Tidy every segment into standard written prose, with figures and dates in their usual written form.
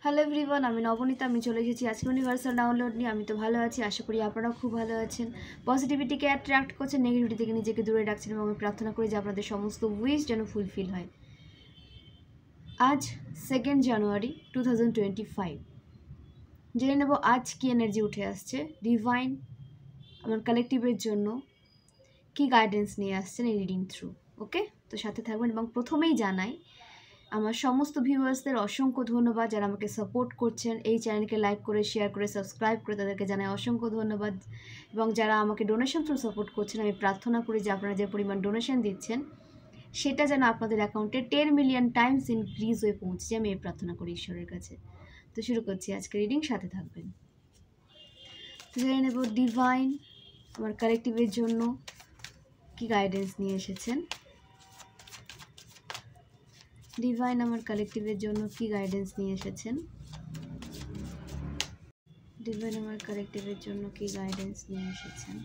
Hello everyone, আমি নবনীতা। আমি চলে এসেছি আজকে ইউনিভার্সাল ডাউনলোড নিয়ে। আমি তো ভালো আছি, আশা করি আপনারাও খুব ভালো আছেন। পজিটিভিটিকে অ্যাট্রাক্ট করছেন, নেগেটিভিটি থেকে নিজেকে দূরে রাখছেন এবং আমি প্রার্থনা করি যে আপনাদের সমস্ত উইশ যেন ফুলফিল হয়। আজ 2 জানুয়ারি 2025। জেনে নেব আজ কি এনার্জি উঠে আসছে। ডিভাইন আমার কালেকটিভের জন্য কি গাইডেন্স নিয়ে আসছেন এই রিডিং থ্রু। ওকে, তো সাথে থাকবেন। এবং প্রথমেই জানাই আমার সমস্ত ভিউয়ার্সদের অসংখ্য ধন্যবাদ যারা আমাকে সাপোর্ট করছেন। এই চ্যানেলকে লাইক করে, শেয়ার করে, সাবস্ক্রাইব করে তাদেরকে জানাই অসংখ্য ধন্যবাদ। এবং যারা আমাকে ডোনেশন থ্রু সাপোর্ট করছেন, আমি প্রার্থনা করি যে আপনারা যে পরিমাণ ডোনেশন দিচ্ছেন সেটা যেন আপনাদের অ্যাকাউন্টে 10 মিলিয়ন টাইমস ইনক্রিজ হয়ে পৌঁছে। আমি এই প্রার্থনা করি ঈশ্বরের কাছে। তো শুরু করছি আজকে রিডিং, সাথে থাকবেন। তো জেনে নেব ডিভাইন আমার কালেকটিভের জন্য কি গাইডেন্স নিয়ে এসেছেন। ডিভাইন আমার কালেকটিভের জন্য কি গাইডেন্স নিয়ে এসেছেন। ডিভাইন আমার কালেকটিভের জন্য কি গাইডেন্স নিয়ে এসেছেন।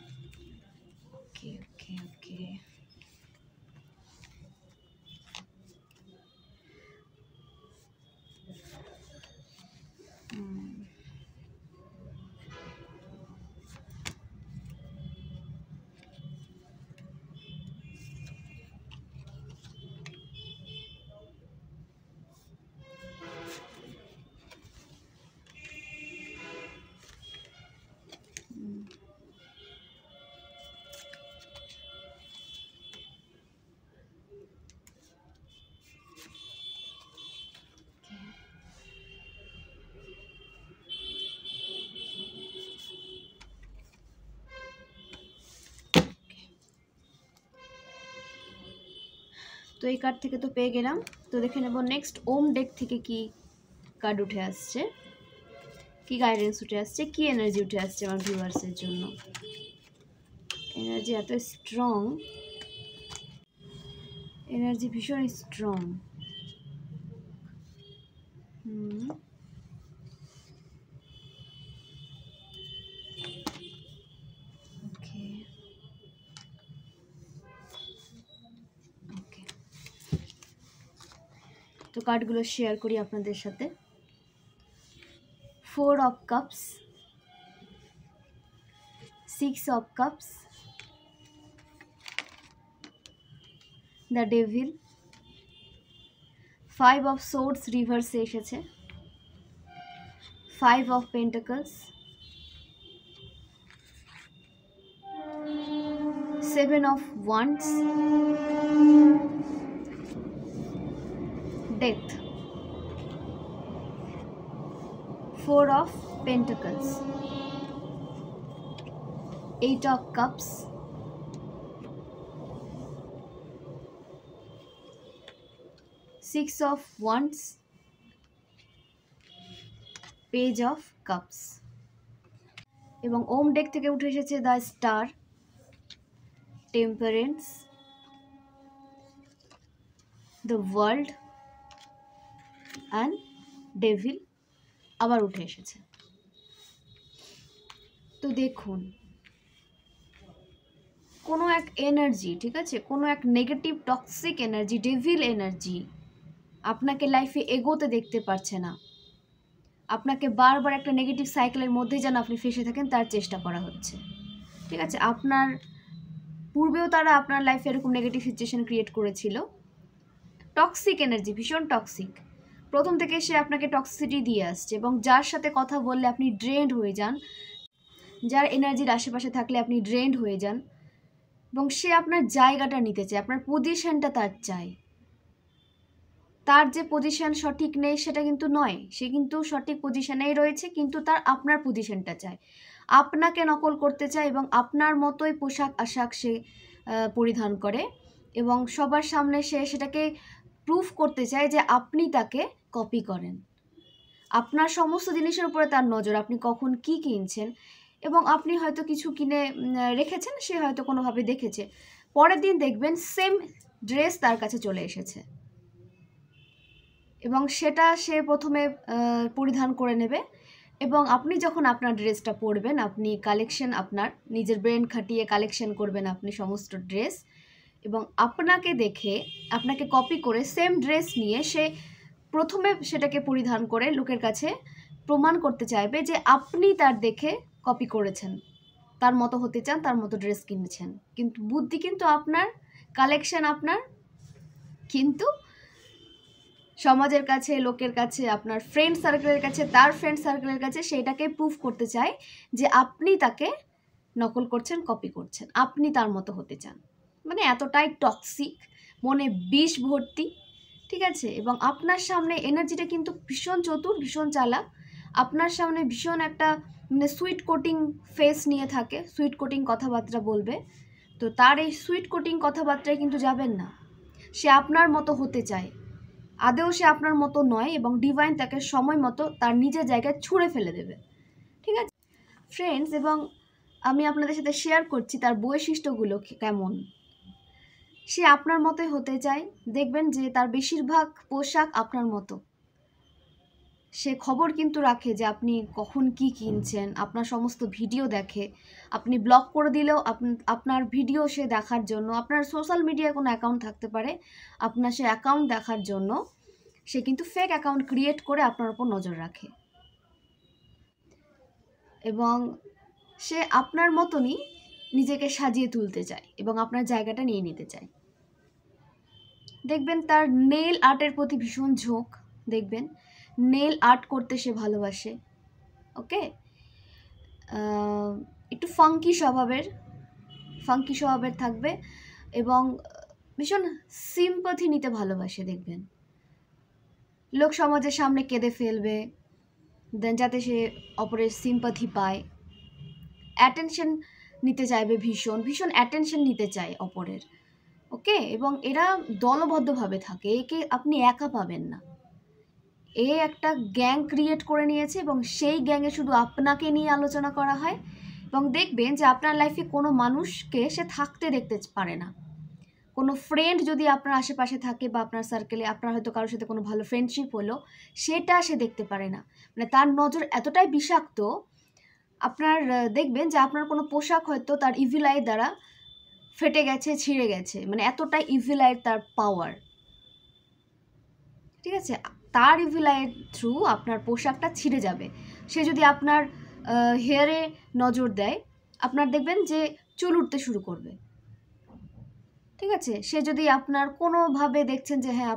ওকে ওকে ওকে, তো এই কার্ড থেকে তো পেয়ে গেলাম। তো দেখে নেব নেক্সট ওম ডেক থেকে কি কার্ড উঠে আসছে, কি গাইডেন্স উঠে আসছে, কি এনার্জি উঠে আসছে আমার ভিউয়ার্সের জন্য। এনার্জি এত স্ট্রং, এনার্জি ভীষণ স্ট্রং। ওকে ওকে, তো কার্ডগুলো শেয়ার করি আপনাদের সাথে। 4 of cups, 6 of cups, the devil, 5 of swords reverse এসেছে, 5 of pentacles, 7 of wands, death, 4 of pentacles, 8 of cups, 6 of wands, page of cups। এবং ওম ডেক থেকে উঠে এসেছে the star, temperance, the world and devil আবার উঠে এসেছে। তো দেখুন, কোনো এক এনার্জি, ঠিক আছে, কোনো এক negative toxic energy, devil energy আপনাকে লাইফে এগোতে দেখতে পারছে না। আপনাকে বারবার একটা নেগেটিভ সাইকেলের মধ্যে যেন আপনি ফেসে থাকেন তার চেষ্টা করা হচ্ছে, ঠিক আছে। আপনার পূর্বেও তারা আপনার লাইফে এরকম নেগেটিভ সিচুয়েশন ক্রিয়েট করেছিল। টক্সিক এনার্জি, ভীষণ টক্সিক। প্রথম থেকে সে আপনাকে টক্সিসিটি দিয়ে আসছে এবং যার সাথে কথা বললে আপনি ড্রেন্ড হয়ে যান, যার এনার্জির আশেপাশে থাকলে আপনি ড্রেন্ড হয়ে যান, এবং সে আপনার জায়গাটা নিতে চায়, আপনার পজিশনটা তার চায়। তার যে পজিশন সঠিক নেই সেটা কিন্তু নয়, সে কিন্তু সঠিক পজিশনেই রয়েছে, কিন্তু তার আপনার পজিশনটা চায়, আপনাকে নকল করতে চায় এবং আপনার মতোই পোশাক আশাক সে পরিধান করে এবং সবার সামনে সে সেটাকে প্রুফ করতে চায় যে আপনি তাকে কপি করেন। আপনার সমস্ত জিনিসের উপরে তার নজর, আপনি কখন কি কিনছেন এবং আপনি হয়তো কিছু কিনে রেখেছেন, সে হয়তো কোনোভাবে দেখেছে, পরের দিন দেখবেন সেম ড্রেস তার কাছে চলে এসেছে এবং সেটা সে প্রথমে পরিধান করে নেবে এবং আপনি যখন আপনার ড্রেসটা পরবেন, আপনি কালেকশন, আপনার নিজের ব্রেন খাটিয়ে কালেকশন করবেন আপনি সমস্ত ড্রেস, এবং আপনাকে দেখে, আপনাকে কপি করে সেম ড্রেস নিয়ে সে প্রথমে সেটাকে পরিধান করে লোকের কাছে প্রমাণ করতে চাইবে যে আপনি তার দেখে কপি করেছেন, তার মতো হতে চান, তার মতো ড্রেস কিনেছেন। কিন্তু বুদ্ধি কিন্তু আপনার, কালেকশন আপনার, কিন্তু সমাজের কাছে, লোকের কাছে, আপনার ফ্রেন্ড সার্কেলের কাছে, তার ফ্রেন্ড সার্কেলের কাছে সেটাকে প্রুফ করতে চায় যে আপনি তাকে নকল করছেন, কপি করছেন, আপনি তার মতো হতে চান। মানে এতটাই টক্সিক, মনে বিষ ভর্তি, ঠিক আছে। এবং আপনার সামনে এনার্জিটা কিন্তু ভীষণ চতুর, ভীষণ চালাক। আপনার সামনে ভীষণ একটা মানে সুইট কোটিং ফেস নিয়ে থাকে, সুইট কোটিং কথাবার্তা বলবে। তো তার এই সুইট কোটিং কথাবার্তায় কিন্তু যাবেন না। সে আপনার মতো হতে চায়, আদেও সে আপনার মতো নয়, এবং ডিভাইন তাকে সময় মতো তার নিজের জায়গায় ছুঁড়ে ফেলে দেবে, ঠিক আছে ফ্রেন্ডস। এবং আমি আপনাদের সাথে শেয়ার করছি তার বৈশিষ্ট্যগুলো কেমন। সে আপনার মতোই হতে চায়, দেখবেন যে তার বেশিরভাগ পোশাক আপনার মতো। সে খবর কিন্তু রাখে যে আপনি কখন কি কিনছেন, আপনার সমস্ত ভিডিও দেখে। আপনি ব্লক করে দিলেও আপনার ভিডিও সে দেখার জন্য, আপনার সোশ্যাল মিডিয়ায় কোনো অ্যাকাউন্ট থাকতে পারে, আপনার সে অ্যাকাউন্ট দেখার জন্য সে কিন্তু ফেক অ্যাকাউন্ট ক্রিয়েট করে আপনার উপর নজর রাখে। এবং সে আপনার মতনই নিজেকে সাজিয়ে তুলতে চায় এবং আপনার জায়গাটা নিয়ে নিতে চায়। দেখবেন তার নেল আর্টের প্রতি ভীষণ ঝোঁক, দেখবেন নেল আর্ট করতে সে ভালোবাসে। ওকে, একটু ফাঙ্কি স্বভাবের থাকবে এবং ভীষণ সিম্পাথি নিতে ভালোবাসে। দেখবেন লোক সমাজের সামনে কেঁদে ফেলবে, দেন যাতে সে অপরের সিম্পাথি পায়। অ্যাটেনশন নিতে চাইবে, ভীষণ অ্যাটেনশন নিতে চায় অপরের। ওকে, এবং এরা দলবদ্ধভাবে থাকে, একে আপনি একা পাবেন না। এ একটা গ্যাং ক্রিয়েট করে নিয়েছে এবং সেই গ্যাংয়ে শুধু আপনাকে নিয়ে আলোচনা করা হয়। এবং দেখবেন যে আপনার লাইফে কোনো মানুষকে সে থাকতে দেখতে পারে না। কোনো ফ্রেন্ড যদি আপনার আশেপাশে থাকে বা আপনার সার্কেলে, আপনার হয়তো কারোর সাথে কোনো ভালো ফ্রেন্ডশিপ হলো, সেটা সে দেখতে পারে না। মানে তার নজর এতটাই বিষাক্ত। আপনার দেখবেন যে আপনার কোনো পোশাক হয়তো তার ইভিল আই দ্বারা ফেটে গেছে, ছিঁড়ে গেছে, মানে এতটাই ইভিল আই তার পাওয়ার, ঠিক আছে। তার ইভিল আইয়ের থ্রু আপনার পোশাকটা ছিঁড়ে যাবে। সে যদি আপনার হেয়ারে নজর দেয়, আপনার দেখবেন যে চুল উঠতে শুরু করবে, ঠিক আছে। সে যদি আপনার কোনোভাবে দেখছেন যে হ্যাঁ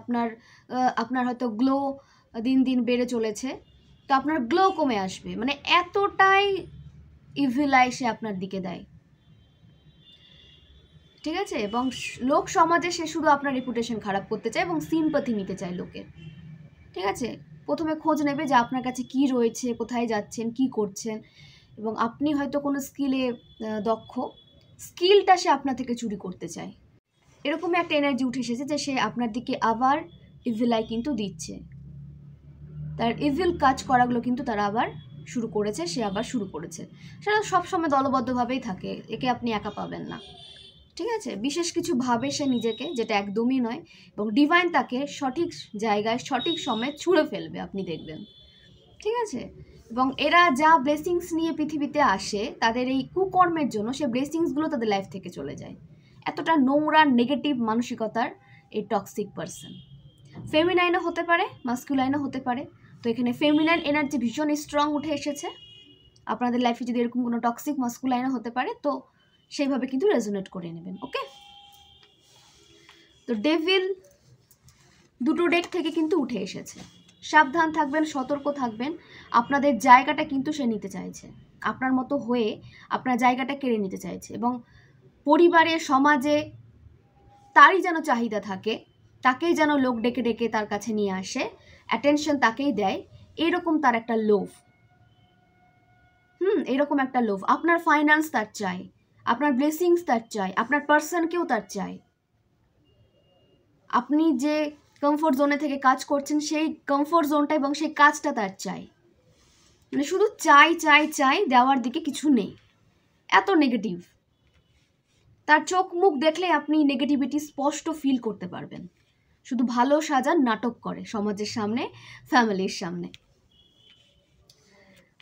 আপনার হয়তো গ্লো দিন দিন বেড়ে চলেছে, তো আপনার গ্লো কমে আসবে। মানে এতটাই ইভিল আই সে আপনার দিকে দেয়, ঠিক আছে। এবং লোক সমাজে সে শুধু আপনার রেপুটেশন খারাপ করতে চায় এবং সিম্পাথি নিতে চায় লোকের, ঠিক আছে। প্রথমে খোঁজ নেবে যে আপনার কাছে কি রয়েছে, কোথায় যাচ্ছেন, কি করছেন। এবং আপনি হয়তো কোনো স্কিলে দক্ষ, স্কিলটা সে আপনার থেকে চুরি করতে চায়। এরকমই একটা এনার্জি উঠে এসেছে যে সে আপনার দিকে আবার ইভিল আই কিন্তু দিচ্ছে। তার ইভিল কাজ করাগুলো কিন্তু তারা আবার শুরু করেছে, সে আবার শুরু করেছে। সেটা সবসময় দলবদ্ধভাবেই থাকে, একে আপনি একা পাবেন না, ঠিক আছে। বিশেষ কিছু ভাবে সে নিজেকে, যেটা একদমই নয়। এবং ডিভাইন তাকে সঠিক জায়গায় সঠিক সময়ে ছুঁড়ে ফেলবে, আপনি দেখবেন, ঠিক আছে। এবং এরা যা ব্লেসিংস নিয়ে পৃথিবীতে আসে, তাদের এই কুকর্মের জন্য সে ব্লেসিংসগুলো তাদের লাইফ থেকে চলে যায়। এতটা নোংরা নেগেটিভ মানসিকতার এই টক্সিক পারসন। ফেমিনাইনও হতে পারে, মাস্কুলাইনও হতে পারে। তো এখানে ফেমিনাইন এনার্জি ভীষণ স্ট্রং উঠে এসেছে। আপনাদের লাইফে যদি এরকম কোনো টক্সিক মাস্কুলাইনও হতে পারে, তো সেইভাবে কিন্তু রেজোনেট করে নেবেন। ওকে, তো ডেভিল দুটো ডেক থেকে কিন্তু উঠে এসেছে। সাবধান থাকবেন, সতর্ক থাকবেন। আপনাদের জায়গাটা কিন্তু সে নিতে চাইছে, আপনার মতো হয়ে আপনার জায়গাটা কেড়ে নিতে চাইছে। এবং পরিবারে, সমাজে তারই যেন চাহিদা থাকে, তাকেই যেন লোক ডেকে ডেকে তার কাছে নিয়ে আসে, অ্যাটেনশন তাকেই দেয়, এরকম তার একটা লোভ। এরকম একটা লোভ। আপনার ফাইন্যান্স তার চাই, আপনার ব্লেসিংস তার চাই, আপনার পার্সনকেও তার চাই। আপনি যে কমফোর্ট জোনে থেকে কাজ করছেন, সেই কমফোর্ট জোনটা এবং সেই কাজটা তার চাই। মানে শুধু চাই চাই চাই, দেওয়ার দিকে কিছু নেই, এত নেগেটিভ। তার চোখ মুখ দেখলে আপনি নেগেটিভিটি স্পষ্ট ফিল করতে পারবেন। শুধু ভালো সাজার নাটক করে সমাজের সামনে, ফ্যামিলির সামনে।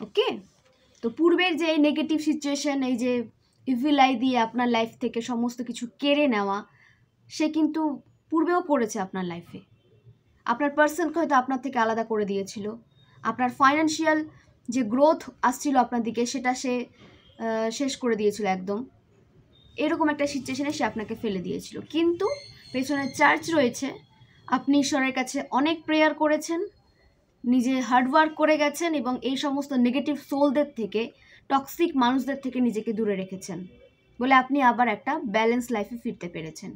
ওকে, তো পূর্বের যে এই নেগেটিভ সিচুয়েশন, এই যে ইভিল আই দিয়ে আপনার লাইফ থেকে সমস্ত কিছু কেড়ে নেওয়া, সে কিন্তু পূর্বেও করেছে আপনার লাইফে। আপনার পার্সনকে হয়তো আপনার থেকে আলাদা করে দিয়েছিল, আপনার ফাইন্যান্সিয়াল যে গ্রোথ আসছিল আপনার দিকে সেটা সে শেষ করে দিয়েছিল একদম। এরকম একটা সিচুয়েশনে সে আপনাকে ফেলে দিয়েছিল, কিন্তু পেছনে চার্জ রয়েছে। আপনি ঈশ্বরের কাছে অনেক প্রেয়ার করেছেন, নিজে হার্ডওয়ার্ক করে গেছেন এবং এই সমস্ত নেগেটিভ সোলদের থেকে, টক্সিক মানুষদের থেকে নিজেকে দূরে রেখেছেন বলে আপনি আবার একটা ব্যালেন্স লাইফে ফিরতে পেরেছেন।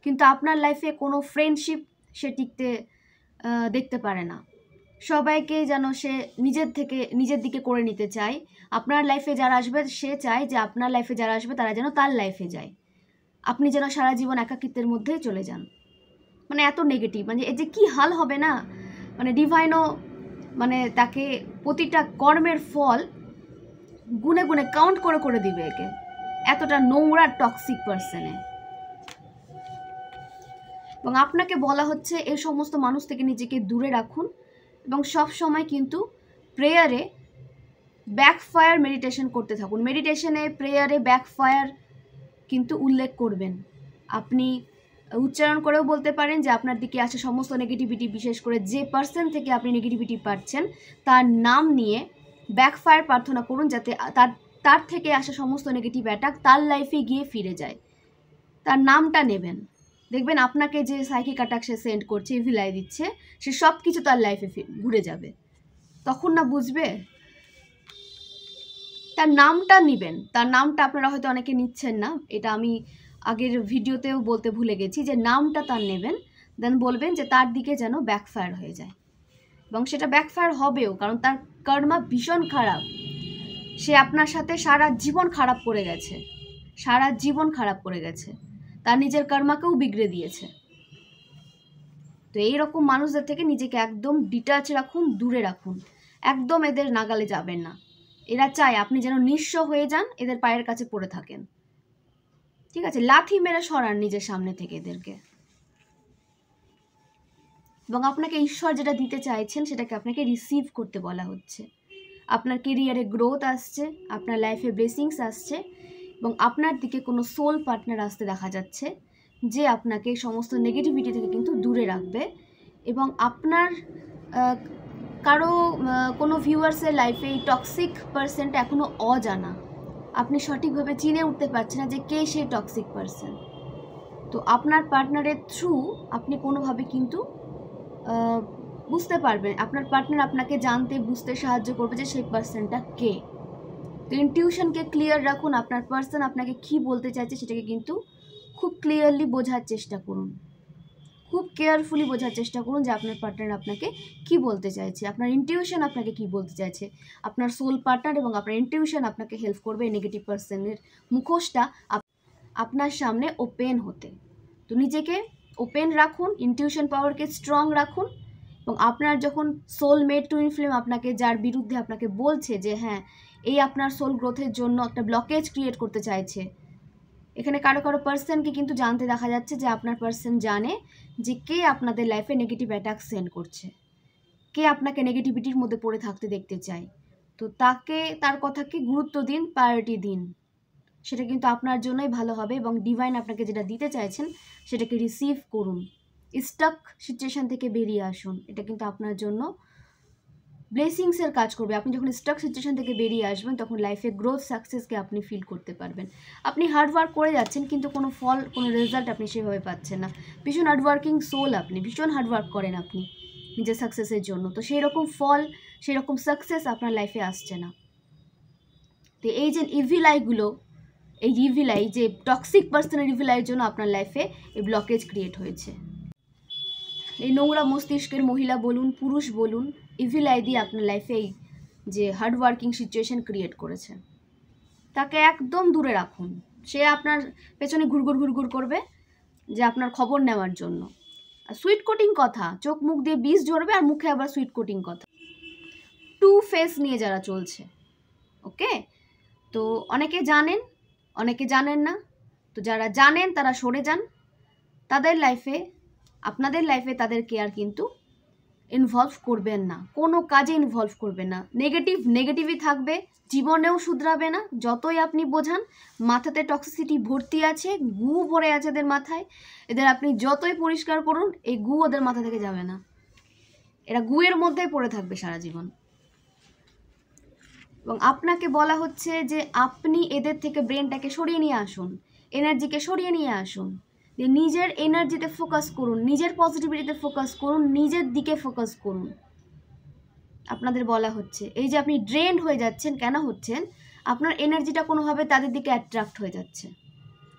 কিন্তু আপনার লাইফে কোনো ফ্রেন্ডশিপ সে টিকতে দেখতে পারে না। সবাইকে যেন সে নিজের দিকে করে নিতে চায়। আপনার লাইফে যারা আসবে সে চায় যে আপনার লাইফে যারা আসবে তারা যেন তার লাইফে যায়, আপনি যেন সারা জীবন একাকিত্বের মধ্যেই চলে যান। মানে এত নেগেটিভ, মানে এ যে কী হাল হবে না, মানে ডিভাইনও মানে তাকে প্রতিটা কর্মের ফল গুনে গুনে কাউন্ট করে করে দিবে একে, এতটা নোংরা টক্সিক পার্সনে। এবং আপনাকে বলা হচ্ছে এই সমস্ত মানুষ থেকে নিজেকে দূরে রাখুন এবং সব সময় কিন্তু প্রেয়ারে ব্যাকফায়ার মেডিটেশন করতে থাকুন। মেডিটেশনে প্রেয়ারে ব্যাকফায়ার কিন্তু উল্লেখ করবেন। আপনি উচ্চারণ করেও বলতে পারেন যে আপনার দিকে আসে সমস্ত নেগেটিভিটি, বিশেষ করে যে পার্সন থেকে আপনি নেগেটিভিটি পাচ্ছেন তার নাম নিয়ে ব্যাকফায়ার প্রার্থনা করুন, যাতে তার থেকে আসা সমস্ত নেগেটিভ অ্যাটাক তার লাইফে গিয়ে ফিরে যায়। তার নামটা নেবেন, দেখবেন আপনাকে যে সাইকিক অ্যাটাক সে সেন্ড করছে, ভিলাই দিচ্ছে, সে সব কিছু তার লাইফে ঘুরে যাবে। তখন না বুঝবে। তার নামটা নেবেন, তার নামটা আপনারা হয়তো অনেকে নিচ্ছেন না, এটা আমি আগের ভিডিওতেও বলতে ভুলে গেছি, যে নামটা তার নেবেন, দেন বলবেন যে তার দিকে যেন ব্যাকফায়ার হয়ে যায়। এবং সেটা ব্যাকফায়ার হবেও, কারণ তার কর্মা ভীষণ খারাপ। সে আপনার সাথে সারা জীবন খারাপ করে গেছে, সারা জীবন খারাপ করে গেছে, তার নিজের কর্মাকেও বিগড়ে দিয়েছে। তো এইরকম মানুষদের থেকে নিজেকে একদম ডিটাচ রাখুন, দূরে রাখুন, একদম এদের নাগালে যাবেন না। এরা চায় আপনি যেন নিঃস্ব হয়ে যান, এদের পায়ের কাছে পড়ে থাকেন। ঠিক আছে, লাথি মেরে সরান নিজের সামনে থেকে এদেরকে। এবং আপনাকে ঈশ্বর যেটা দিতে চাইছেন সেটাকে আপনাকে রিসিভ করতে বলা হচ্ছে। আপনার কেরিয়ারে গ্রোথ আসছে, আপনার লাইফে ব্লেসিংস আসছে, এবং আপনার দিকে কোনো সোল পার্টনার আসতে দেখা যাচ্ছে যে আপনাকে সমস্ত নেগেটিভিটি থেকে কিন্তু দূরে রাখবে। এবং আপনার কোনো ভিউয়ার্সের লাইফে এই টক্সিক পার্সনটা এখনও অজানা, আপনি সঠিকভাবে চিনে উঠতে পারছেন না যে কে সেই টক্সিক পার্সন। তো আপনার পার্টনারের থ্রু আপনি কোনোভাবে কিন্তু বুঝতে পারবেন, আপনার পার্টনার আপনাকে জানতে বুঝতে সাহায্য করবে যে সেই পার্সনটা কে। তো ইনটিউশনকে ক্লিয়ার রাখুন, আপনার পার্সন আপনাকে কী বলতে চাইছে সেটাকে কিন্তু খুব ক্লিয়ারলি বোঝার চেষ্টা করুন, খুব কেয়ারফুলি বোঝার চেষ্টা করুন যে আপনার পার্টনার আপনাকে কি বলতে চাইছে, আপনার ইনটিউশন আপনাকে কি বলতে চাইছে। আপনার সোল পার্টনার এবং আপনার ইনটিউশন আপনাকে হেল্প করবে এই নেগেটিভ পার্সনের মুখোশটা আপনার সামনে ওপেন হতে। তো নিজেকে ওপেন রাখুন, ইনটিউশন পাওয়ারকে স্ট্রং রাখুন, এবং আপনার যখন সোলমেট টুইন ফ্লেম আপনাকে, যার বিরুদ্ধে আপনাকে বলছে যে হ্যাঁ এই আপনার সোল গ্রোথের জন্য একটা ব্লকেজ ক্রিয়েট করতে চাইছে, এখানে কারো কারো পার্সনকে কিন্তু জানতে দেখা যাচ্ছে যে আপনার পার্সন জানে যে কে আপনাদের লাইফে নেগেটিভ অ্যাটাক সেন্ড করছে, কে আপনাকে নেগেটিভিটির মধ্যে পড়ে থাকতে দেখতে চায়। তো তার কথাকে গুরুত্ব দিন, প্রায়োরিটি দিন, সেটা কিন্তু আপনার জন্যই ভালো হবে। এবং ডিভাইন আপনাকে যেটা দিতে চাইছেন সেটাকে রিসিভ করুন, স্টাক সিচুয়েশান থেকে বেরিয়ে আসুন, এটা কিন্তু আপনার জন্য ব্লেসিংসের কাজ করবে। আপনি যখন স্টাক সিচুয়েশান থেকে বেরিয়ে আসবেন তখন লাইফে গ্রোথ সাকসেসকে আপনি ফিল করতে পারবেন। আপনি হার্ডওয়ার্ক করে যাচ্ছেন কিন্তু কোনো ফল, কোনো রেজাল্ট আপনি সেভাবে পাচ্ছেন না। ভীষণ হার্ডওয়ার্কিং সোল, আপনি ভীষণ হার্ডওয়ার্ক করেন আপনি নিজের সাকসেসের জন্য, তো সেই রকম ফল, সেই রকম সাকসেস আপনার লাইফে আসছে না। তো এই যে ইভিল আইগুলো, এই ইভিল আই, যে টক্সিক পার্সনের ইভিল আইয়ের জন্য আপনার লাইফে এই ব্লকেজ ক্রিয়েট হয়েছে। এই নোংরা মস্তিষ্কের মহিলা বলুন, পুরুষ বলুন, ইভিল আই দিয়ে আপনার লাইফে এই যে হার্ডওয়ার্কিং সিচুয়েশন ক্রিয়েট করেছে, তাকে একদম দূরে রাখুন। সে আপনার পেছনে ঘুরঘুর করবে যে আপনার খবর নেওয়ার জন্য, আর সুইট কোটিং কথা, চোখ মুখ দিয়ে বিষ ঝরবে আর মুখে আবার সুইট কোটিং কথা, টু ফেস নিয়ে যারা চলছে। ওকে, তো অনেকে জানেন, অনেকে জানেন না। তো যারা জানেন তারা সরে যান, তাদের লাইফে, আপনাদের লাইফে তাদের কেয়ার কিন্তু ইনভলভ করবেন না, কোনো কাজে ইনভলভ করবেন না। নেগেটিভই থাকবে, জীবনেও শুধরাবে না, যতই আপনি বোঝান। মাথাতে টক্সিসিটি ভর্তি আছে, গু ভরে আছে এদের মাথায়, এদের আপনি যতই পরিষ্কার করুন এই গু ওদের মাথা থেকে যাবে না। এরা গুয়ের মধ্যেই পড়ে থাকবে সারা জীবন। এবং আপনাকে বলা হচ্ছে যে আপনি এদের থেকে ব্রেনটাকে সরিয়ে নিয়ে আসুন, এনার্জিকে সরিয়ে নিয়ে আসুন, যে নিজের এনার্জিতে ফোকাস করুন, নিজের পজিটিভিটিতে ফোকাস করুন, নিজের দিকে ফোকাস করুন। আপনাদের বলা হচ্ছে এই যে আপনি ড্রেন্ড হয়ে যাচ্ছেন, কেন হচ্ছেন? আপনার এনার্জিটা কোনোভাবে তাদের দিকে অ্যাট্রাক্ট হয়ে যাচ্ছে।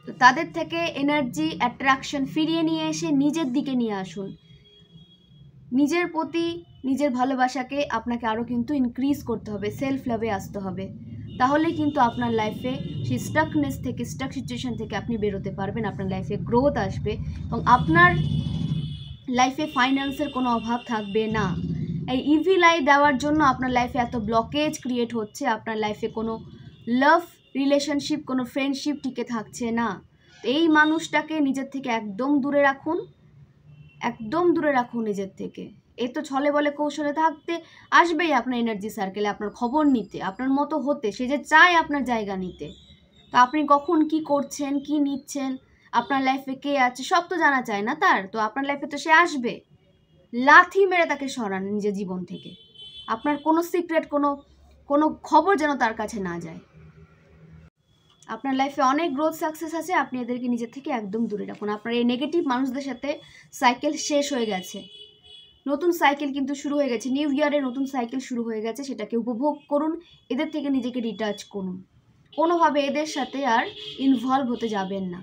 তো তাদের থেকে এনার্জি অ্যাট্রাকশন ফিরিয়ে নিয়ে এসে নিজের দিকে নিয়ে আসুন। নিজের প্রতি নিজের ভালোবাসাকে আপনাকে আরও কিন্তু ইনক্রিজ করতে হবে, সেলফ লাভে আসতে হবে। তাহলে কিন্তু আপনার লাইফে সেই স্টাকনেস থেকে, স্টাক সিচুয়েশন থেকে আপনি বেরোতে পারবেন, আপনার লাইফে গ্রোথ আসবে এবং আপনার লাইফে ফাইন্যান্সের কোনো অভাব থাকবে না। এই ইভি লাই দেওয়ার জন্য আপনার লাইফে এত ব্লকেজ ক্রিয়েট হচ্ছে, আপনার লাইফে কোনো লাভ রিলেশনশিপ, কোনো ফ্রেন্ডশিপ টিকে থাকছে না। এই মানুষটাকে নিজের থেকে একদম দূরে রাখুন, একদম দূরে রাখুন নিজের থেকে। এ তো ছলে বলে কৌশলে থাকতে আসবেই আপনার এনার্জি সার্কেলে, আপনার খবর নিতে, আপনার মতো হতে, সে যে চায় আপনার জায়গা নিতে। তো আপনি কখন কি করছেন, কি নিচ্ছেন, আপনার লাইফে কে আছে, সব তো জানা চায় না তার। তো আপনার লাইফে তো সে আসবে, লাথি মেরে তাকে সরান নিজের জীবন থেকে। আপনার কোনো সিক্রেট, কোনো খবর যেন তার কাছে না যায়। আপনার লাইফে অনেক গ্রোথ সাকসেস আছে, আপনি এদেরকে নিজের থেকে একদম দূরে রাখুন। আপনার এই নেগেটিভ মানুষদের সাথে সাইকেল শেষ হয়ে গেছে, নতুন সাইকেল কিন্তু শুরু হয়ে গেছে। নিউ ইয়ারে নতুন সাইকেল শুরু হয়ে গেছে, সেটাকে উপভোগ করুন, এদের থেকে নিজেকে ডিটাচ করুন। কোনোভাবে এদের সাথে আর ইনভলভ হতে যাবেন না।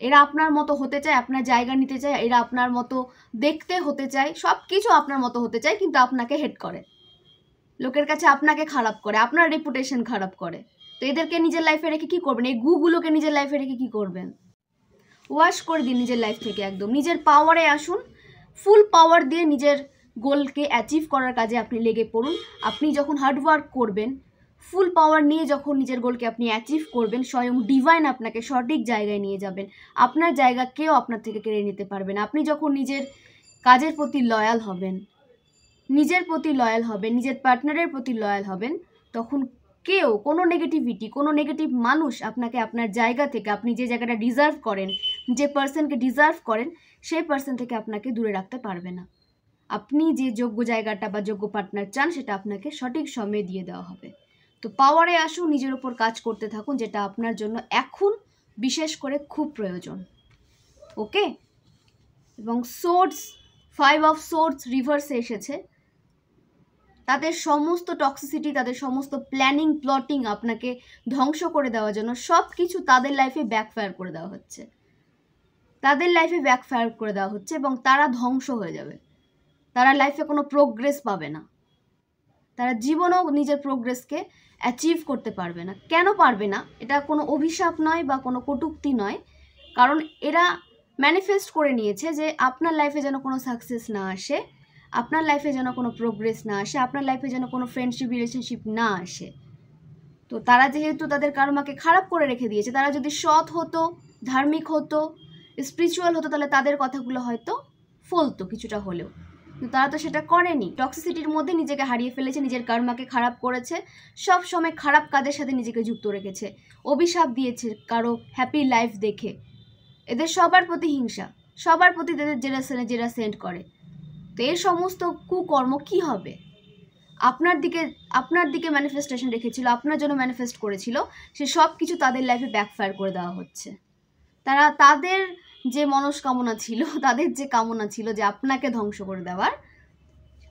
এরা আপনার মতো হতে চায়, আপনার জায়গা নিতে চায়, এরা আপনার মতো দেখতে হতে চায়, সব কিছু আপনার মতো হতে চায়, কিন্তু আপনাকে হেট করে, লোকের কাছে আপনাকে খারাপ করে, আপনার রেপুটেশন খারাপ করে। তো এদেরকে নিজের লাইফে রেখে কী করবেন? এই গুগুলোকে নিজের লাইফে রেখে কী করবেন? ওয়াশ করে দিন নিজের লাইফ থেকে একদম। নিজের পাওয়ারে আসুন, ফুল পাওয়ার দিয়ে নিজের গোলকে অ্যাচিভ করার কাজে আপনি লেগে পড়ুন। আপনি যখন হার্ডওয়ার্ক করবেন, ফুল পাওয়ার নিয়ে যখন নিজের গোলকে আপনি অ্যাচিভ করবেন, স্বয়ং ডিভাইন আপনাকে সঠিক জায়গায় নিয়ে যাবেন। আপনার জায়গা কেউ আপনার থেকে কেড়ে নিতে পারবে না। আপনি যখন নিজের কাজের প্রতি লয়াল হবেন, নিজের প্রতি লয়াল হবেন, নিজের পার্টনারের প্রতি লয়াল হবেন, তখন কেউ, কোনো নেগেটিভিটি, কোনো নেগেটিভ মানুষ আপনাকে আপনার জায়গা থেকে, আপনি যে জায়গাটা ডিজার্ভ করেন, যে পার্সনকে ডিজার্ভ করেন, সেই পার্সন থেকে আপনাকে দূরে রাখতে পারবে না। আপনি যে যোগ্য জায়গাটা বা যোগ্য পার্টনার চান, সেটা আপনাকে সঠিক সময়ে দিয়ে দেওয়া হবে। তো পাওয়ারে আসুন, নিজের ওপর কাজ করতে থাকুন, যেটা আপনার জন্য এখন বিশেষ করে খুব প্রয়োজন। ওকে? এবং সোর্স, 5 অফ সোর্স রিভার্সে এসেছে। তাদের সমস্ত টক্সিসিটি, তাদের সমস্ত প্ল্যানিং, প্লটিং আপনাকে ধ্বংস করে দেওয়ার জন্য সব কিছু তাদের লাইফে ব্যাকফায়ার করে দেওয়া হচ্ছে, তাদের লাইফে ব্যাকফায়ার করে দেওয়া হচ্ছে এবং তারা ধ্বংস হয়ে যাবে। তারা লাইফে কোনো প্রোগ্রেস পাবে না, তারা জীবনেও নিজের প্রোগ্রেসকে অ্যাচিভ করতে পারবে না। কেন পারবে না? এটা কোনো অভিশাপ নয় বা কোনো কটূক্তি নয়, কারণ এরা ম্যানিফেস্ট করে নিয়েছে যে আপনার লাইফে যেন কোনো সাকসেস না আসে, আপনার লাইফে যেন কোনো প্রোগ্রেস না আসে, আপনার লাইফে যেন কোনো ফ্রেন্ডশিপ, রিলেশনশিপ না আসে। তো তারা যেহেতু তাদের কর্মকে খারাপ করে রেখে দিয়েছে, তারা যদি সৎ হতো, ধার্মিক হতো, স্পিরিচুয়াল হতো, তাহলে তাদের কথাগুলো হয়তো ফলতো কিছুটা হলেও। কিন্তু তারা তো সেটা করেনি। টক্সিসিটির মধ্যে নিজেকে হারিয়ে ফেলেছে, নিজের কর্মকে খারাপ করেছে, সব সময় খারাপ কাজের সাথে নিজেকে যুক্ত রেখেছে, অভিশাপ দিয়েছে কারো হ্যাপি লাইফ দেখে। এদের সবার প্রতি হিংসা, সবার প্রতি তাদের জেরা সেন্ড করে। তো এর সমস্ত কুকর্ম কি হবে? আপনার দিকে ম্যানিফেস্টেশন রেখেছিল, আপনার জন্য ম্যানিফেস্ট করেছিল, সে সব কিছু তাদের লাইফে ব্যাকফায়ার করে দেওয়া হচ্ছে। তাদের যে মনস্কামনা ছিল, তাদের যে কামনা ছিল যে আপনাকে ধ্বংস করে দেওয়ার,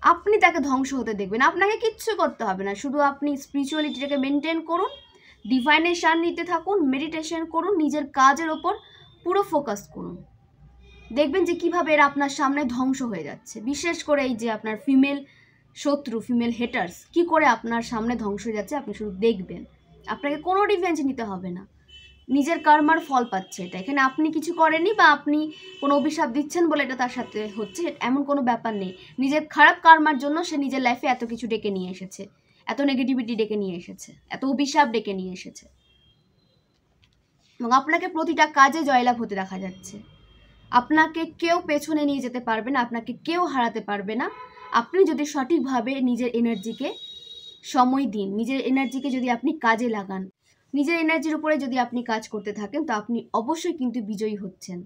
আপনি তাকে ধ্বংস হতে দেখবেন। আপনাকে কিচ্ছু করতে হবে না, শুধু আপনি স্পিরিচুয়ালিটিটাকে মেনটেন করুন, ডিভাইনের সান্নিধ্যে থাকুন, মেডিটেশন করুন, নিজের কাজের ওপর পুরো ফোকাস করুন। দেখবেন যে কীভাবে এরা আপনার সামনে ধ্বংস হয়ে যাচ্ছে। বিশেষ করে এই যে আপনার ফিমেল শত্রু, ফিমেল হেটার্স, কি করে আপনার সামনে ধ্বংস হয়ে যাচ্ছে আপনি শুধু দেখবেন। আপনাকে কোনো রিভেঞ্জ নিতে হবে না, নিজের কর্মার ফল পাচ্ছে এটা। এখানে আপনি কিছু করেননি বা আপনি কোনো অভিশাপ দিচ্ছেন বলে এটা তার সাথে হচ্ছে, এমন কোনো ব্যাপার নেই। নিজের খারাপ কর্মার জন্য সে নিজের লাইফে এত কিছু ডেকে নিয়ে এসেছে, এত নেগেটিভিটি ডেকে নিয়ে এসেছে, এত অভিশাপ ডেকে নিয়ে এসেছে, এবং আপনাকে প্রতিটা কাজে জয়লাভ হতে দেখা যাচ্ছে। আপনাকে কেউ পেছনে নিয়ে যেতে পারবে না, আপনাকে কেউ হারাতে পারবে না, আপনি যদি সঠিকভাবে নিজের এনার্জিকে সময় দিন, নিজের এনার্জিকে যদি আপনি কাজে লাগান, নিজের এনার্জির উপরে যদি আপনি কাজ করতে থাকেন, তো আপনি অবশ্যই কিন্তু বিজয়ী হচ্ছেন।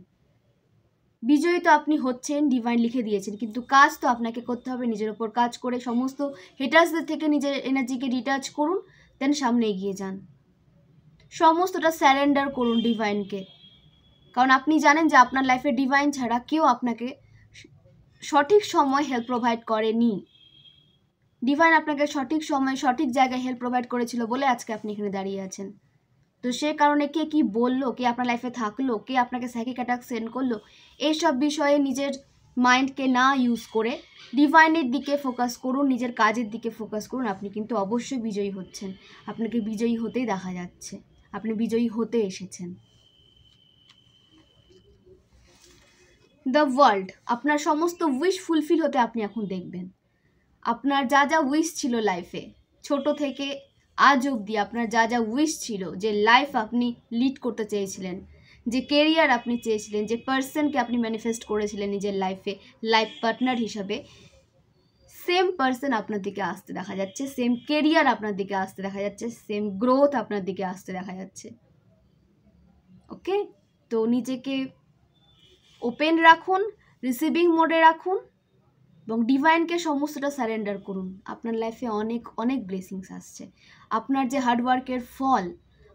বিজয়ী তো আপনি হচ্ছেন, ডিভাইন লিখে দিয়েছেন, কিন্তু কাজ তো আপনাকে করতে হবে। নিজের ওপর কাজ করে সমস্ত হেটার্সদের থেকে নিজের এনার্জিকে ডিটাচ করুন, দেন সামনে এগিয়ে যান। সমস্তটা স্যারেন্ডার করুন ডিভাইনকে, কারণ আপনি জানেন যে আপনার লাইফে ডিভাইন ছাড়া কেউ আপনাকে সঠিক সময় হেল্প প্রোভাইড করেনি। ডিভাইন আপনাকে সঠিক সময় সঠিক জায়গায় হেল্প প্রোভাইড করেছিল বলে আজকে আপনি এখানে দাঁড়িয়ে আছেন। তো সে কারণে কে কি বললো, কে আপনার লাইফে থাকলো, কে আপনাকে সাইকিক অ্যাটাক সেন্ড করলো, এইসব বিষয়ে নিজের মাইন্ডকে না ইউজ করে ডিভাইনের দিকে ফোকাস করুন, নিজের কাজের দিকে ফোকাস করুন। আপনি কিন্তু অবশ্যই বিজয়ী হচ্ছেন, আপনাকে বিজয়ী হতেই দেখা যাচ্ছে, আপনি বিজয়ী হতে এসেছেন। দ্য ওয়ার্ল্ড, আপনার সমস্ত উইশ ফুলফিল হতে আপনি এখন দেখবেন। আপনার যা যা উইশ ছিল লাইফে, ছোট থেকে আজ অবধি আপনার যা যা উইশ ছিল, যে লাইফ আপনি লিড করতে চেয়েছিলেন, যে কেরিয়ার আপনি চেয়েছিলেন, যে পার্সনকে আপনি ম্যানিফেস্ট করেছিলেন নিজের লাইফে লাইফ পার্টনার হিসাবে, সেম পার্সন আপনার দিকে আসতে দেখা যাচ্ছে, সেম কেরিয়ার আপনার দিকে আসতে দেখা যাচ্ছে, সেম গ্রোথ আপনার দিকে আসতে দেখা যাচ্ছে। ওকে, তো নিজেকে ওপেন রাখুন, রিসিভিং মোডে রাখুন এবং ডিভাইনকে সমস্তটা সারেন্ডার করুন। আপনার লাইফে অনেক অনেক ব্লেসিংস আসছে। আপনার যে হার্ডওয়ার্কের ফল,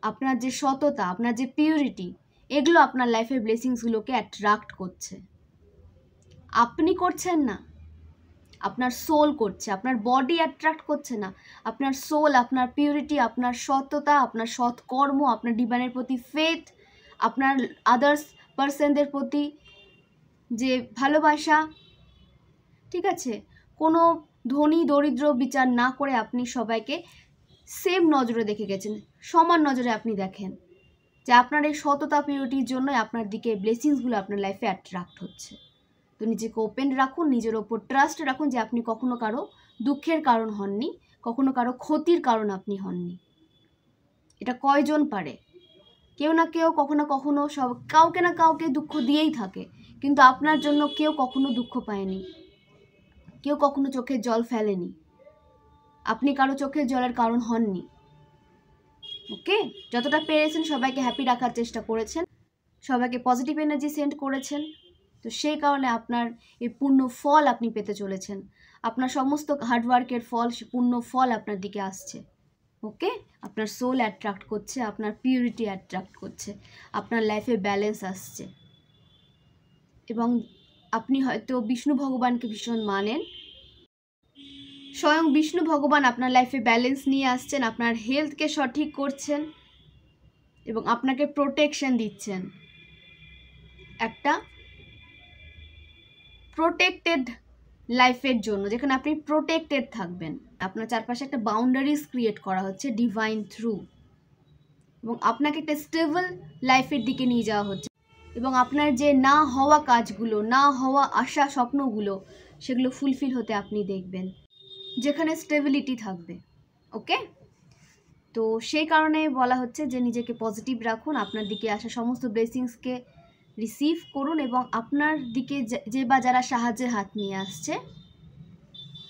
আপনার যে সততা, আপনার যে পিউরিটি, এগুলো আপনার লাইফের ব্লেসিংসগুলোকে অ্যাট্রাক্ট করছে। আপনি করছেন না, আপনার সোল করছে, আপনার বডি অ্যাট্রাক্ট করছে না, আপনার সোল, আপনার পিউরিটি, আপনার সততা, আপনার সৎকর্ম, আপনার ডিভাইনের প্রতি ফেথ, আপনার আদার্স পার্সনদের প্রতি যে ভালোবাসা, ঠিক আছে, কোনো ধনী দরিদ্র বিচার না করে আপনি সবাইকে সেম নজরে দেখে গেছেন, সমান নজরে আপনি দেখেন যে আপনার এই সততা পিউরিটির জন্যই আপনার দিকে ব্লেসিংসগুলো আপনার লাইফে অ্যাট্রাক্ট হচ্ছে। তো নিজেকে ওপেন রাখুন, নিজের ওপর ট্রাস্ট রাখুন যে আপনি কখনো কারো দুঃখের কারণ হননি, কখনো কারো ক্ষতির কারণ আপনি হননি। এটা কয়জন পারে? কেউ না কেউ কখনো কখনো সব কাউকে না কাউকে দুঃখ দিয়েই থাকে, কিন্তু আপনার জন্য কেউ কখনো দুঃখ পায়নি, কেউ কখনো চোখের জল ফেলেনি, আপনি কারো চোখের জলের কারণ হননি। ওকে, যতটা পেরেছেন সবাইকে হ্যাপি রাখার চেষ্টা করেছেন, সবাইকে পজিটিভ এনার্জি সেন্ড করেছেন। তো সেই কারণে আপনার এই পূর্ণ ফল আপনি পেতে চলেছেন। আপনার সমস্ত হার্ডওয়ার্কের ফল, পূর্ণ ফল আপনার দিকে আসছে। ওকে, আপনার সোল অ্যাট্রাক্ট করছে, আপনার পিউরিটি অ্যাট্রাক্ট করছে, আপনার লাইফে ব্যালেন্স আসছে। এবং আপনি হয়তো বিষ্ণু ভগবানকে ভীষণ মানেন, স্বয়ং বিষ্ণু ভগবান আপনার লাইফে ব্যালেন্স নিয়ে আসছেন, আপনার হেলথকে সঠিক করছেন এবং আপনাকে প্রোটেকশন দিচ্ছেন। একটা প্রোটেক্টেড লাইফের জন্য, যেখানে আপনি প্রোটেক্টেড থাকবেন। আপনার চারপাশে একটা বাউন্ডারিজ ক্রিয়েট করা হচ্ছে ডিভাইন থ্রু, এবং আপনাকে একটা স্টেবল লাইফের দিকে নিয়ে যাওয়া হচ্ছে। এবং আপনার যে না হওয়া কাজগুলো, না হওয়া আশা স্বপ্নগুলো, সেগুলো ফুলফিল হতে আপনি দেখবেন, যেখানে স্টেবিলিটি থাকবে। ওকে, তো সেই কারণে বলা হচ্ছে যে নিজেকে পজিটিভ রাখুন, আপনার দিকে আসা সমস্ত ব্লেসিংসকে রিসিভ করুন এবং আপনার দিকে যে বা যারা সাহায্যের হাত নিয়ে আসছে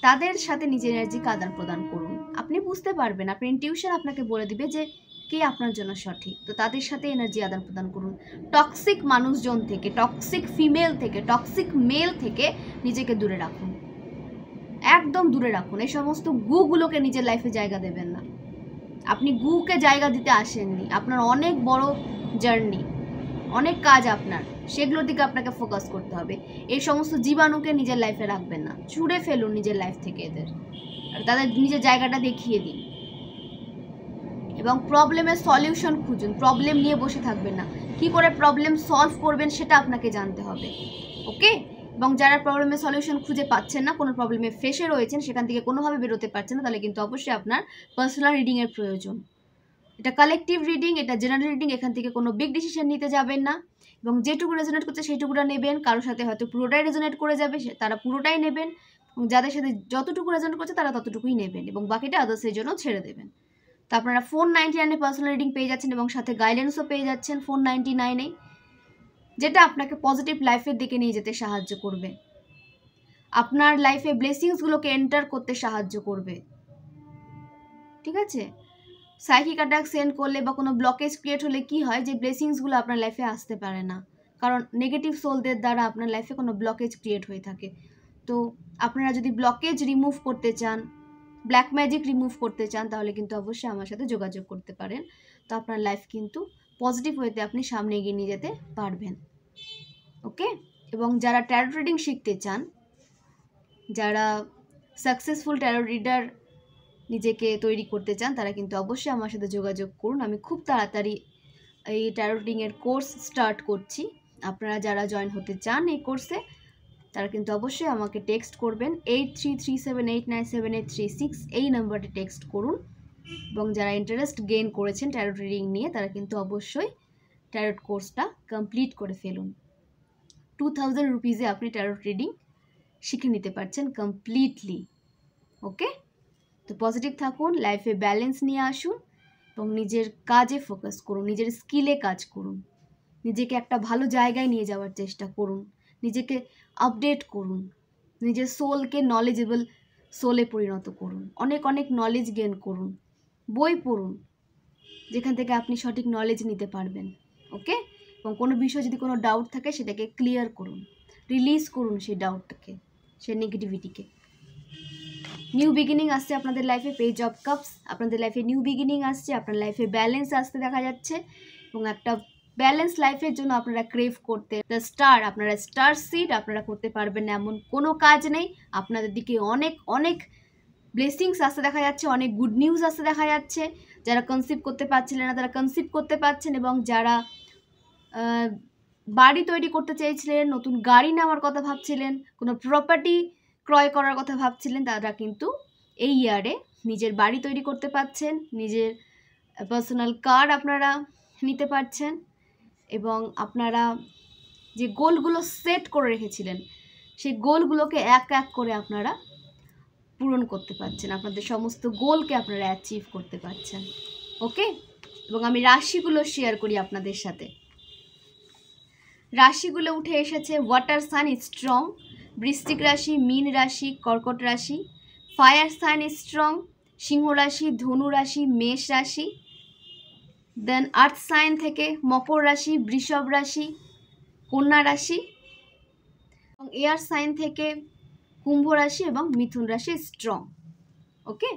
তাদের সাথে নিজের এনার্জিকে আদান প্রদান করুন। আপনি বুঝতে পারবেন, আপনার ইনটিউশন আপনাকে বলে দিবে যে কে আপনার জন্য সঠিক। তো তাদের সাথে এনার্জি আদান প্রদান করুন। টক্সিক মানুষজন থেকে, টক্সিক ফিমেল থেকে, টক্সিক মেল থেকে নিজেকে দূরে রাখুন, একদম দূরে রাখুন। এই সমস্ত গুগুলোকে নিজের লাইফে জায়গা দেবেন না। আপনি গুকে জায়গা দিতে আসেননি, আপনার অনেক বড় জার্নি, অনেক কাজ আপনার, সেগুলোর দিকে আপনাকে ফোকাস করতে হবে। এই সমস্ত জীবাণুকে নিজের লাইফে রাখবেন না, ছুঁড়ে ফেলুন নিজের লাইফ থেকে এদের, আর তাদের নিজের জায়গাটা দেখিয়ে দিন এবং প্রবলেমের সলিউশন খুঁজুন। প্রবলেম নিয়ে বসে থাকবেন না, কি করে প্রবলেম সলভ করবেন সেটা আপনাকে জানতে হবে। ওকে, এবং যারা প্রবলেমের সলিউশন খুঁজে পাচ্ছেন না, কোনো প্রবলেমে ফেসে রয়েছেন, সেখান থেকে কোনোভাবে বেরোতে পারছেন না, তাহলে কিন্তু অবশ্যই আপনার পার্সোনাল রিডিংয়ের প্রয়োজন। এটা কালেকটিভ রিডিং, এটা জেনারেল রিডিং, এখান থেকে কোনো বিগ ডিসিশন নিতে যাবেন না এবং যেটুকু রেজোনেট করছে সেইটুকুটা নেবেন। কারোর সাথে হয়তো পুরোটাই রেজোনেট করে যাবে, তারা পুরোটাই নেবেন, এবং যাদের সাথে যতটুকু রেজোনেট করছে তারা ততটুকুই নেবেন এবং বাকিটা আদার্সের জন্য ছেড়ে দেবেন। তো আপনারা 499 পার্সোনাল রিডিং পেয়ে যাচ্ছেন এবং সাথে গাইডেন্সও পেয়ে যাচ্ছেন 499, যেটা আপনাকে পজিটিভ লাইফের দিকে নিয়ে যেতে সাহায্য করবে, আপনার লাইফে ব্লেসিংসগুলোকে এন্টার করতে সাহায্য করবে। ঠিক আছে, সাইকিক অ্যাটাক সেন্ড করলে বা কোনো ব্লকেজ ক্রিয়েট হলে কি হয়, যে ব্লেসিংসগুলো আপনার লাইফে আসতে পারে না, কারণ নেগেটিভ সোলদের দ্বারা আপনার লাইফে কোনো ব্লকেজ ক্রিয়েট হয়ে থাকে। তো আপনারা যদি ব্লকেজ রিমুভ করতে চান, ব্ল্যাক ম্যাজিক রিমুভ করতে চান, তাহলে কিন্তু অবশ্যই আমার সাথে যোগাযোগ করতে পারেন। তো আপনার লাইফ কিন্তু পজিটিভ ওয়েতে আপনি সামনে এগিয়ে নিয়ে যেতে পারবেন। ওকে, এবং যারা ট্যারো রিডিং শিখতে চান, যারা সাকসেসফুল ট্যারো রিডার নিজেকে তৈরি করতে চান, তারা কিন্তু অবশ্যই আমার সাথে যোগাযোগ করুন। আমি খুব তাড়াতাড়ি এই ট্যারো রিডিংয়ের কোর্স স্টার্ট করছি। আপনারা যারা জয়েন হতে চান এই কোর্সে, তারা কিন্তু অবশ্যই আমাকে টেক্সট করবেন 8337897836 এই নাম্বারে টেক্সট করুন। এবং যারা ইন্টারেস্ট গেইন করেছেন ট্যারো রিডিং নিয়ে, তারা কিন্তু অবশ্যই ট্যারোট কোর্সটা কমপ্লিট করে ফেলুন। 2000 রুপিজে আপনি ট্যারোট রিডিং শিখে নিতে পারছেন কমপ্লিটলি। ওকে, তো পজিটিভ থাকুন, লাইফে ব্যালেন্স নিয়ে আসুন এবং নিজের কাজে ফোকাস করুন, নিজের স্কিলে কাজ করুন, নিজেকে একটা ভালো জায়গায় নিয়ে যাওয়ার চেষ্টা করুন, নিজেকে আপডেট করুন, নিজের সোলকে নলেজেবল সোলে পরিণত করুন, অনেক অনেক নলেজ গেইন করুন, বই পড়ুন যেখান থেকে আপনি সঠিক নলেজ নিতে পারবেন। ওকে, এবং কোনো বিষয়ে যদি কোনো ডাউট থাকে সেটাকে ক্লিয়ার করুন, রিলিজ করুন সেই ডাউটটাকে, সেই নেগেটিভিটিকে। নিউ বিগিনিং আসছে আপনাদের লাইফে, পেজ অফ কাপস, আপনাদের লাইফে নিউ বিগিনিং আসছে, আপনার লাইফে ব্যালেন্স আসতে দেখা যাচ্ছে। এবং একটা ব্যালেন্স লাইফের জন্য আপনারা ক্রেভ করতে দ্য স্টার, আপনারা স্টার সিড আপনারা করতে পারবেন না এমন কোনো কাজ নেই। আপনাদের দিকে অনেক অনেক ব্লেসিংস আসতে দেখা যাচ্ছে, অনেক গুড নিউজ আসতে দেখা যাচ্ছে। যারা কনসিভ করতে পারছিলেন না তারা কনসিভ করতে পারছেন, এবং যারা বাড়ি তৈরি করতে চেয়েছিলেন, নতুন গাড়ি নেওয়ার কথা ভাবছিলেন, কোনো প্রপার্টি ক্রয় করার কথা ভাবছিলেন, তারা কিন্তু এই ইয়ারে নিজের বাড়ি তৈরি করতে পারছেন, নিজের পার্সোনাল কার আপনারা নিতে পারছেন। এবং আপনারা যে গোলগুলো সেট করে রেখেছিলেন, সেই গোলগুলোকে এক এক করে আপনারা পূরণ করতে পারছেন, আপনাদের সমস্ত গোলকে আপনারা অ্যাচিভ করতে পারছেন। ওকে, এবং আমি রাশিগুলো শেয়ার করি আপনাদের সাথে। রাশিগুলো উঠে এসেছে ওয়াটার সাইন স্ট্রং, বৃশ্চিক রাশি, মীন রাশি, কর্কট রাশি। ফায়ার সাইন স্ট্রং, সিংহ রাশি, ধনু রাশি, মেষ রাশি। দেন আর্থ সাইন থেকে মকর রাশি, বৃষভ রাশি, কন্যা রাশি। এবং এয়ার সাইন থেকে কুম্ভ রাশি এবং মিথুন রাশি স্ট্রং। ওকে,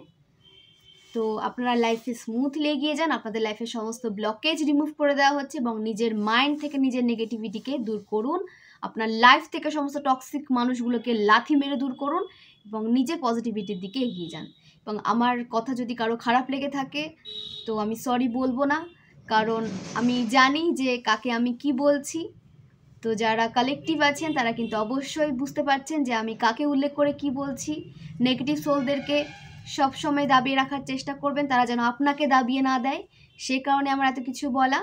তো আপনারা লাইফে স্মুথলি এগিয়ে যান, আপনাদের লাইফে সমস্ত ব্লকেজ রিমুভ করে দেওয়া হচ্ছে, এবং নিজের মাইন্ড থেকে নিজের নেগেটিভিটিকে দূর করুন, আপনার লাইফ থেকে সমস্ত টক্সিক মানুষগুলোকে লাথি মেরে দূর করুন এবং নিজে পজিটিভিটির দিকে এগিয়ে যান। এবং আমার কথা যদি কারো খারাপ লেগে থাকে তো আমি সরি বলবো না, কারণ আমি জানি যে কাকে আমি কি বলছি। তো যারা কালেকটিভ আছেন তারা কিন্তু অবশ্যই বুঝতে পারছেন যে আমি কাকে উল্লেখ করে কি বলছি। নেগেটিভ সোলদেরকে সবসময় দাবিয়ে রাখার চেষ্টা করবেন, তারা যেন আপনাকে দাবিয়ে না দেয়, সে কারণে আমার এত কিছু বলা।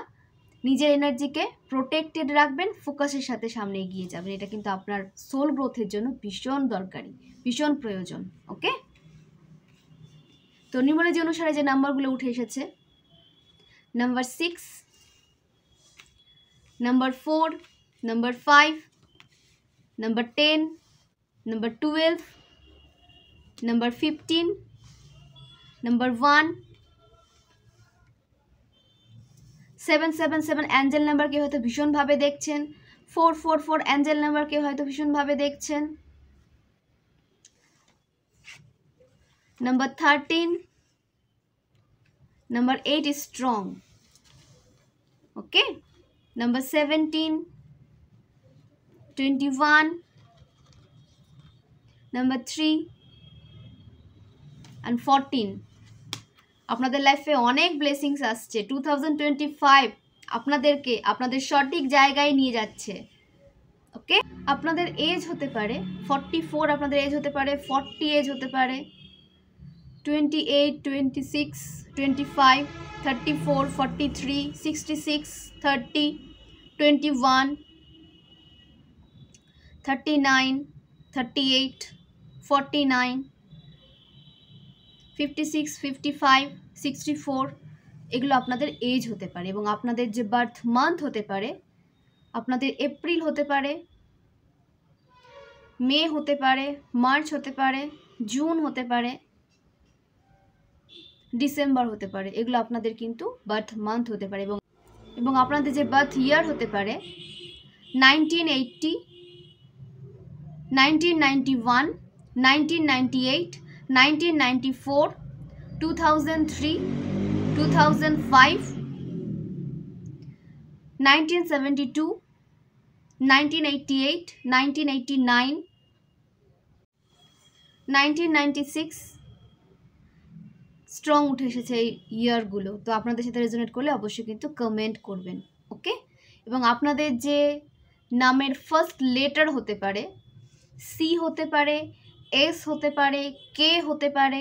নিজের এনার্জিকে প্রোটেক্টেড রাখবেন, ফোকাসের সাথে সামনে এগিয়ে যাবেন, এটা কিন্তু আপনার সোল গ্রোথের জন্য ভীষণ দরকারি, ভীষণ প্রয়োজন। ওকে, তো নিউমারোলজি অনুসারে যে নাম্বারগুলো উঠে এসেছে, number 6, number 4, number 5, number 10, number 12, number 15, number 1, 777 angel নাম্বারকে হয়তো ভীষণভাবে দেখছেন, 444 অ্যাঞ্জেল নাম্বারকে হয়তো ভীষণভাবে দেখছেন, number 13, number 8 is strong. Okay, number 17, 21, number 3 and 14. আপনাদের লাইফে অনেক ব্লেসিংস আসছে। 2025 আপনাদেরকে আপনাদের সঠিক জায়গায় নিয়ে যাচ্ছে। ওকে, আপনাদের এজ হতে পারে 44, আপনাদের এজ হতে পারে 40, এজ হতে পারে 28, 26, 25, 34, 43, 66, 30, 21, 39, 38, 49, 56, 55, 64 এগুলো আপনাদের এজ হতে পারে। এবং আপনাদের যে বার্থ মান্থ হতে পারে, আপনাদের এপ্রিল হতে পারে, মে হতে পারে, মার্চ হতে পারে, জুন হতে পারে, ডিসেম্বর হতে পারে, এগুলো আপনাদের কিন্তু বার্থ মান্থ হতে পারে। এবং আপনাদের যে বার্থ ইয়ার হতে পারে 1980, 1991, 1998, 1994, 2003, 2005, 1972, 1988, 1989, 1996 স্ট্রং উঠে এসেছে এই ইয়ারগুলো। তো আপনাদের সাথে রেজোনেট করলে অবশ্যই কিন্তু কমেন্ট করবেন, ওকে? এবং আপনাদের যে নামের ফার্স্ট লেটার হতে পারে, সি হতে পারে, এস হতে পারে, কে হতে পারে,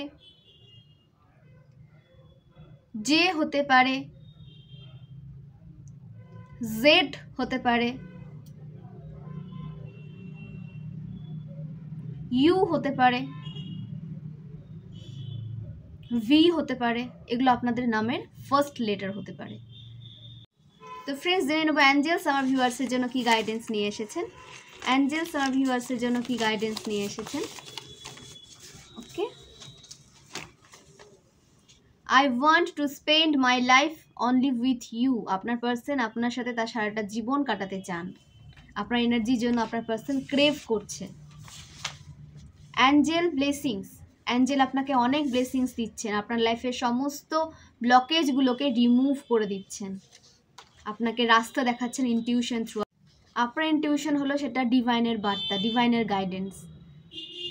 জে হতে পারে, জেড হতে পারে, ইউ হতে পারে, ভি হতে পারে, এগুলো আপনাদের নামের ফার্স্ট লেটার হতে পারে। তো ফ্রেন্ডস, জেনে নেবো অ্যাঞ্জেলস আমার ভিউয়ার্সের জন্য কি গাইডেন্স নিয়ে এসেছেন। অ্যাঞ্জেলস আমার ভিউয়ার্সের জন্য কি গাইডেন্স নিয়ে এসেছেন, okay? I want to spend my life only with you. আপনার পার্সন আপনার সাথে তার সারাটা জীবন কাটাতে চান। আপনার এনার্জির জন্য আপনার পার্সন ক্রেভ করছে। অ্যাঞ্জেল ব্লেসিংস, অ্যাঞ্জেল আপনাকে অনেক ব্লেসিংস দিচ্ছেন, আপনার লাইফের সমস্ত ব্লকেজগুলোকে রিমুভ করে দিচ্ছেন, আপনাকে রাস্তা দেখাচ্ছেন ইনটিউশন থ্রু। আপনার ইনটিউশন হলো সেটা ডিভাইনের বার্তা, ডিভাইনের গাইডেন্স।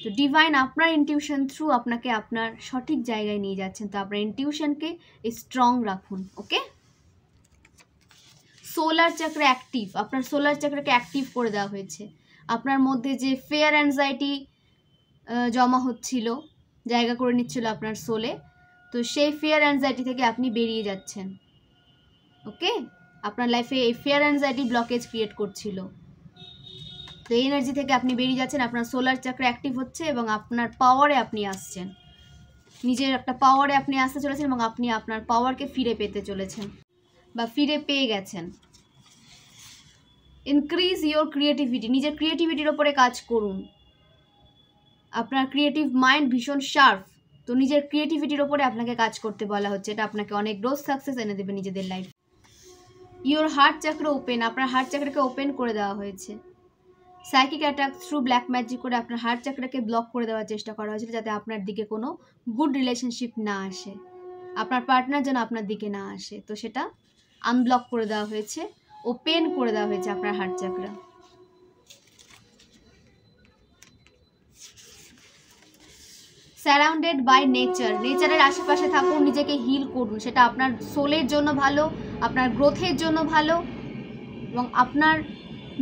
তো ডিভাইন আপনার ইনটিউশন থ্রু আপনাকে আপনার সঠিক জায়গায় নিয়ে যাচ্ছেন। তো আপনার ইনটিউশনকে স্ট্রং রাখুন, ওকে? সোলার চক্র অ্যাক্টিভ, আপনার সোলার চক্রকে অ্যাক্টিভ করে দেওয়া হয়েছে। আপনার মধ্যে যে ফেয়ার অ্যাংজাইটি জমা হচ্ছিল, জায়গা করে নিচ্ছিল আপনার সোলে, তো সেই ফিয়ার অ্যাংজাইটি থেকে আপনি বেরিয়ে যাচ্ছেন, ওকে? আপনার লাইফে এই ফিয়ার অ্যাংজাইটি ব্লকেজ ক্রিয়েট করছিল, তো এই এনার্জি থেকে আপনি বেরিয়ে যাচ্ছেন। আপনার সোলার চক্র অ্যাক্টিভ হচ্ছে এবং আপনার পাওয়ারে আপনি আসছেন, নিজের একটা পাওয়ারে আপনি আসতে চলেছেন এবং আপনি আপনার পাওয়ারকে ফিরে পেতে চলেছেন বা ফিরে পেয়ে গেছেন। ইনক্রিজ ইয়োর ক্রিয়েটিভিটি, নিজের ক্রিয়েটিভিটির ওপরে কাজ করুন। আপনার ক্রিয়েটিভ মাইন্ড ভীষণ শার্প, তো নিজের ক্রিয়েটিভিটির ওপরে আপনাকে কাজ করতে বলা হচ্ছে। এটা আপনাকে অনেক গ্রোথ সাকসেস এনে দেবে নিজেদের লাইফ। ইয়োর হার্ট চক্র ওপেন, আপনার হার্ট চক্রকে ওপেন করে দেওয়া হয়েছে। Psychic attack through black magic করে আপনার হার্ট চক্রকে ব্লক করে দেওয়ার চেষ্টা করা হয়েছিল, যাতে আপনার দিকে কোনো গুড রিলেশনশিপ না আসে, আপনার পার্টনার যেন আপনার দিকে না আসে। তো সেটা আনব্লক করে দেওয়া হয়েছে, ওপেন করে দেওয়া হয়েছে আপনার হার্ট চক্র। সারাউন্ডেড বাই নেচার, নেচারের আশেপাশে থাকুন, নিজেকে হিল করুন, সেটা আপনার সোলের জন্য ভালো, আপনার গ্রোথের জন্য ভালো এবং আপনার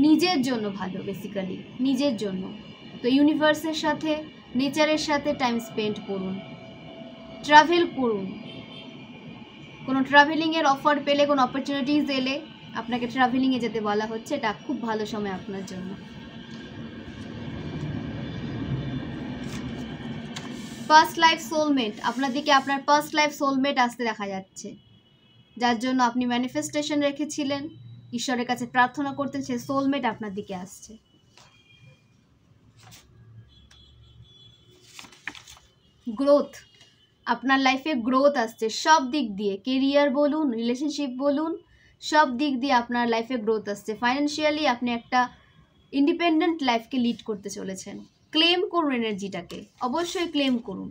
নিজের জন্য ভালো, বেসিক্যালি নিজের জন্য। তো ইউনিভার্সের সাথে, নেচারের সাথে টাইম স্পেন্ড করুন, ট্রাভেল করুন। কোনো ট্রাভেলিংয়ের অফার পেলে, কোনো অপরচুনিটিস এলে আপনাকে ট্রাভেলিংয়ে যেতে বলা হচ্ছে, এটা খুব ভালো সময় আপনার জন্য। ফার্স্ট লাইফ সোলমেট, আপনার দিকে আপনার ফার্স্ট লাইফ সোলমেট আসতে দেখা যাচ্ছে, যার জন্য আপনি ম্যানিফেস্টেশন রেখেছিলেন, ঈশ্বরের কাছে প্রার্থনা করতেন, সে সোলমেট আপনার দিকে আসছে। গ্রোথ, আপনার লাইফে গ্রোথ আসছে সব দিক দিয়ে, কেরিয়ার বলুন, রিলেশনশিপ বলুন, সব দিক দিয়ে আপনার লাইফে গ্রোথ আসছে। ফাইন্যান্সিয়ালি আপনি একটা ইন্ডিপেন্ডেন্ট লাইফকে লিড করতে চলেছেন। ক্লেম করুন এনার্জিটাকে, অবশ্যই ক্লেম করুন।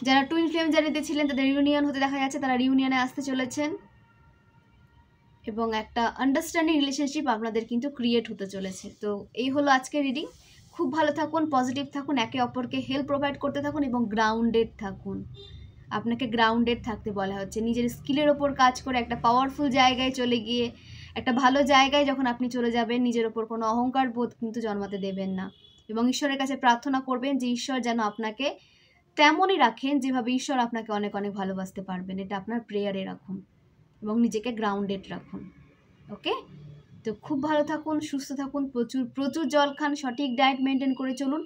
যারা টুইন ফ্লেম জার্নিতে ছিলেন তাদের রিউনিয়ন হতে দেখা যাচ্ছে, তারা রিউনিয়নে আসতে চলেছেন এবং একটা আন্ডারস্ট্যান্ডিং রিলেশনশিপ আপনাদের কিন্তু ক্রিয়েট হতে চলেছে। তো এই হলো আজকের রিডিং। খুব ভালো থাকুন, পজিটিভ থাকুন, একে অপরকে হেল্প প্রোভাইড করতে থাকুন এবং গ্রাউন্ডেড থাকুন। আপনাকে গ্রাউন্ডেড থাকতে বলা হচ্ছে, নিজের স্কিলের ওপর কাজ করে একটা পাওয়ারফুল জায়গায় চলে গিয়ে, একটা ভালো জায়গায় যখন আপনি চলে যাবেন, নিজের ওপর কোনো অহংকার বোধ কিন্তু জন্মাতে দেবেন না এবং ঈশ্বরের কাছে প্রার্থনা করবেন যে ঈশ্বর যেন আপনাকে তেমনই রাখেন যেভাবে ঈশ্বর আপনাকে অনেক অনেক ভালোবাসতে পারবেন। এটা আপনার প্রেয়ারে রাখুন এবং নিজেকে গ্রাউন্ডেড রাখুন, ওকে? তো খুব ভালো থাকুন, সুস্থ থাকুন, প্রচুর প্রচুর জল খান, সঠিক ডায়েট মেনটেন করে চলুন।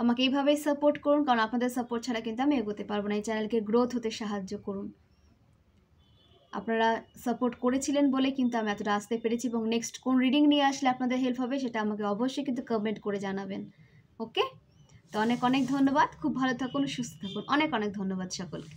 আমাকে এইভাবেই সাপোর্ট করুন, কারণ আপনাদের সাপোর্ট ছাড়া কিন্তু আমি এগোতে পারবো না। এই চ্যানেলকে গ্রোথ হতে সাহায্য করুন। আপনারা সাপোর্ট করেছিলেন বলে কিন্তু আমি এতটা আসতে পেরেছি এবং নেক্সট কোন রিডিং নিয়ে আসলে আপনাদের হেল্প হবে সেটা আমাকে অবশ্যই কিন্তু কমেন্ট করে জানাবেন, ওকে? তো অনেক অনেক ধন্যবাদ, খুব ভালো থাকুন, সুস্থ থাকুন, অনেক অনেক ধন্যবাদ সকলকে।